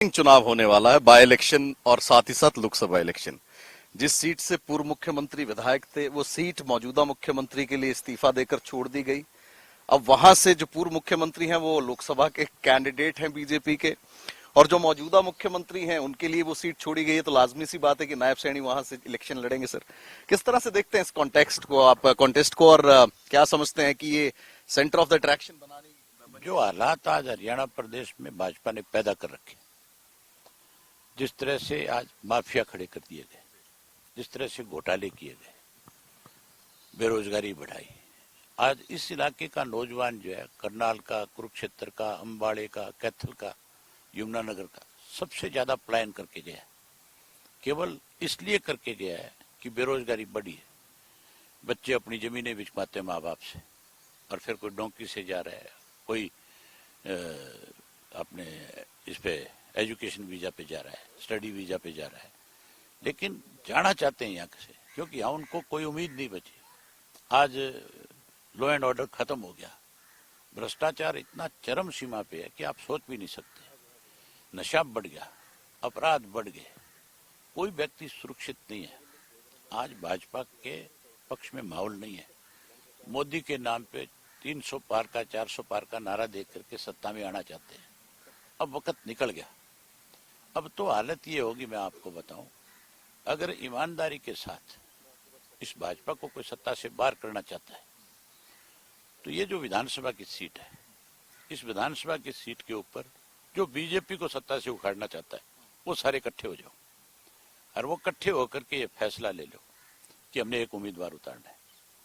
चुनाव होने वाला है, बाय इलेक्शन और साथ ही साथ लोकसभा इलेक्शन। जिस सीट से पूर्व मुख्यमंत्री विधायक थे, वो सीट मौजूदा मुख्यमंत्री के लिए इस्तीफा देकर छोड़ दी गई। अब वहां से जो पूर्व मुख्यमंत्री हैं वो लोकसभा के कैंडिडेट हैं बीजेपी के, और जो मौजूदा मुख्यमंत्री हैं उनके लिए वो सीट छोड़ी गई है। तो लाजमी सी बात है कि नायब सैनी वहां से इलेक्शन लड़ेंगे। सर, किस तरह से देखते हैं इस कॉन्टेक्स्ट को, आप कॉन्टेस्ट को, और क्या समझते हैं कि ये सेंटर ऑफ द अट्रैक्शन बनाने जो हालात आज हरियाणा प्रदेश में भाजपा ने पैदा कर रखे, जिस तरह से आज माफिया खड़े कर दिए गए, जिस तरह से घोटाले किए गए, बेरोजगारी बढ़ाई, आज इस इलाके का नौजवान जो है करनाल का, कुरुक्षेत्र का, अंबाड़े का, कैथल का, यमुनानगर का सबसे ज्यादा पलायन करके गया। केवल इसलिए करके गया है कि बेरोजगारी बढ़ी है, बच्चे अपनी जमीनें बिचवाते माँ बाप से, और फिर कोई डोंकी से जा रहा है, कोई अपने इस पे एजुकेशन वीजा पे जा रहा है, स्टडी वीजा पे जा रहा है, लेकिन जाना चाहते हैं यहाँ से, क्योंकि यहाँ उनको कोई उम्मीद नहीं बची। आज लॉ एंड ऑर्डर खत्म हो गया, भ्रष्टाचार इतना चरम सीमा पे है कि आप सोच भी नहीं सकते, नशा बढ़ गया, अपराध बढ़ गए, कोई व्यक्ति सुरक्षित नहीं है। आज भाजपा के पक्ष में माहौल नहीं है। मोदी के नाम पे 300 पार का, 400 पार का नारा दे करके सत्ता में आना चाहते हैं। अब वक्त निकल गया। अब तो हालत ये होगी, मैं आपको बताऊं, अगर ईमानदारी के साथ इस भाजपा को कोई सत्ता से बाहर करना चाहता है, तो ये जो विधानसभा की सीट है, इस विधानसभा की सीट के ऊपर जो बीजेपी को सत्ता से उखाड़ना चाहता है, वो सारे इकट्ठे हो जाओ, और वो इकट्ठे होकर के ये फैसला ले लो कि हमने एक उम्मीदवार उतारना है।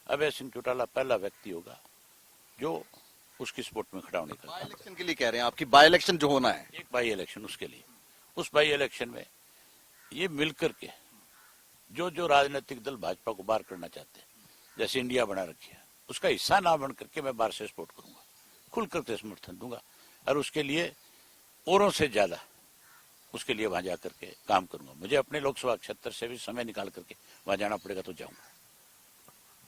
अभय सिंह चौटाला पहला व्यक्ति होगा जो उसकी सपोर्ट में खड़ा होने का। बाय इलेक्शन के लिए कह रहे हैं, आपकी बाय इलेक्शन जो होना है, एक बाई इलेक्शन, उसके लिए, उस बाई इलेक्शन में ये मिलकर के जो जो राजनीतिक दल भाजपा को बाहर करना चाहते हैं, जैसे इंडिया बना रखी है, उसका हिस्सा ना बन करके मैं बाहर से सपोर्ट करूंगा, खुल करके समर्थन दूंगा, और उसके लिए औरों से ज्यादा उसके लिए वहां जाकर के काम करूंगा। मुझे अपने लोकसभा क्षेत्र से भी समय निकाल करके वहां जाना पड़ेगा तो जाऊंगा।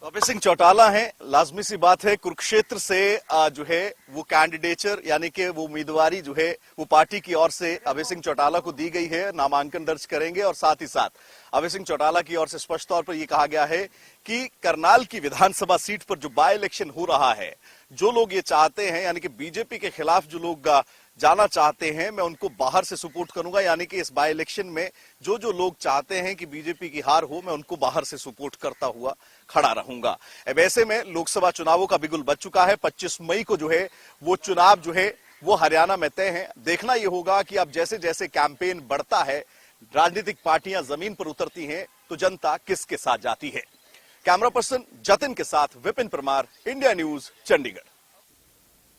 अभय सिंह चौटाला हैं, लाजमी सी बात है कुरुक्षेत्र से जो है वो कैंडिडेचर यानी कि वो उम्मीदवारी जो है वो पार्टी की ओर से अभय सिंह चौटाला को दी गई है, नामांकन दर्ज करेंगे। और साथ ही साथ अभय सिंह चौटाला की ओर से स्पष्ट तौर पर यह कहा गया है कि करनाल की विधानसभा सीट पर जो बाय इलेक्शन हो रहा है, जो लोग ये चाहते हैं यानी कि बीजेपी के खिलाफ जो लोग जाना चाहते हैं, मैं उनको बाहर से सपोर्ट करूंगा। यानी कि इस बाय इलेक्शन में जो जो लोग चाहते हैं कि बीजेपी की हार हो, मैं उनको बाहर से सपोर्ट करता हुआ खड़ा रहूंगा। अब ऐसे में लोकसभा चुनावों का बिगुल बज चुका है। 25 मई को जो है वो चुनाव जो है वो हरियाणा में तय है। देखना यह होगा कि अब जैसे जैसे कैंपेन बढ़ता है, राजनीतिक पार्टियां जमीन पर उतरती हैं, तो जनता किसके साथ जाती है। कैमरा पर्सन जतिन के साथ विपिन परमार, इंडिया न्यूज, चंडीगढ़।